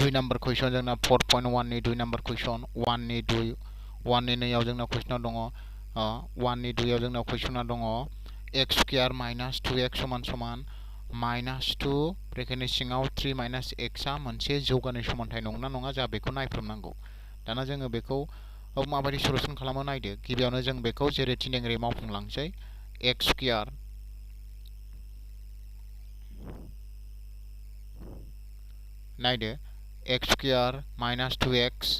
2 number कुइसन जोंना 4.1 नि 2 number कुइसन 1 नि 2आव जोंना कुइसना दङ 1 नि 2आव जोंना कुइसना दङ x स्क्वायर माइनास 2x समान समान माइनास 2 ब्रेकेटनि सिङाव 3 माइनास x आ मोनसे जौगानाय समानथाय नंगौना नङा जा बेखौ नायफामनांगौ। दाना जोङो बेखौ माबायदि सलुसन खालामो नायदो। गिबियावनो जों बेखौ जेरै थिनदों ओरै मावफुंलांसै। x स्क्वायर नायदो x स्क्वायर माइनास 2x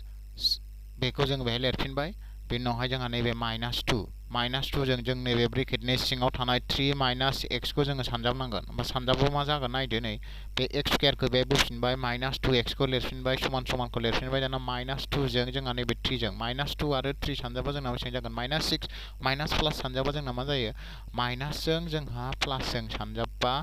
बेखौ जों बेहाय लिरफिनबाय। बेनि उनावहाय जोंहा नैबे माइनास 2 जों नैबे ब्रेकेटनि सिङाव थानाय 3 माइनास x खौ जोङो सानजाबनांगोन। होमबा सानजाबो मा जागोन नायदो नै बे x स्क्वायरखौ बे बोफिनबाय माइनास 2x खौ लिरफिनबाय समान समानखौ लिरफिनबाय। दाना माइनास 2 जों जोंहा नैबे 3 जों माइनास 2 आरो 3 सानजाबा जोंना बेसेबां जागोन माइनास 6 माइनास प्लास सानजाबा जोंना मा जायो माइनासजों जोंहा प्लासजों सानजाबबा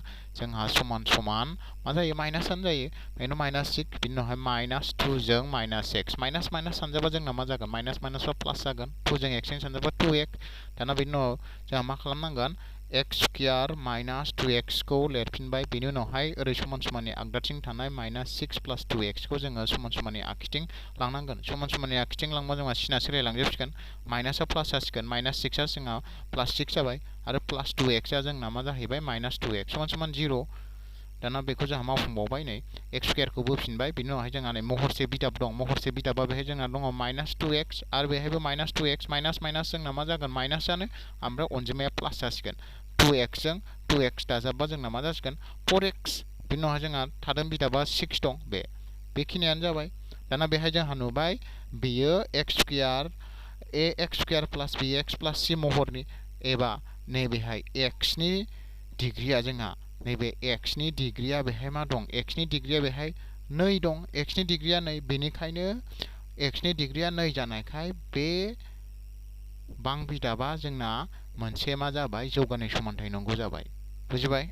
जोंहा समान समान मा जायो माइनासआनो जायो। बेनो माइनास 6 बिनि उनावहाय माइनास 2 जों माइनास x माइनास माइनास सानजाबा जोंना मा जागोन माइनास माइनास प्लास जागोन 2 जों x जों सानजाबा 2x। दाना बेनि उनाव जोंहा मा खालामनांगोन x स्क्वायर माइनास 2x खौ लिरफिनबाय। बेनि उनावहाय ओरै समान समाननि आगदाथिं थानाय माइनास 6 प्लास 2x खौ जोङो समान समाननि आगखिथिं लांनांगोन। समान समाननि आगखिथिं लांबा जोंहा सिना सोलायलांजोबसिगोन माइनासआ प्लास जासिगोन माइनास 6 आ जोंहा प्लास 6 जाबाय आरो प्लास 2x आ जोंना मा जाहैबाय माइनास 2x समान समान 0। दाना बेखौ जोंहा मावफुंबावबाय नै x स्क्वायरखौ बोफिनबाय। बिनि उनावहाय जोंहा नै महरसे बिदाब दं महरसे बिदाबा बेहाय जोंना दङ माइनास 2x आरो बेहायबो माइनास 2x माइनास माइनास जोंना मा जागोन माइनासआनो ओमफ्राय अनजिमाया प्लास जासिगोन 2x जों 2x दाजाबबा जोंना मा जासिगोन 4x। बिनि उनावहाय जोंहा थादों बिदाबा 6 दं बेखिनियानो जाबाय। दाना बेहाय जोंहा नुबाय बेयो x स्क्वायर ax स्क्वायर प्लास bx प्लास c महरनि एबा नैबेहाय x नि डिग्रिया जोंहा नैबे x नि डिग्रिया बेहाय मा दं x नि डिग्रिया बेहाय 2 दं x नि डिग्रिया 2 बेनिखायनो x नि डिग्रिया 2 जानायखाय बे बां बिदाबा जोंना मोनसे मा जाबाय जौगानाय समानथाय नंगौ जाबाय। बुजिबाय?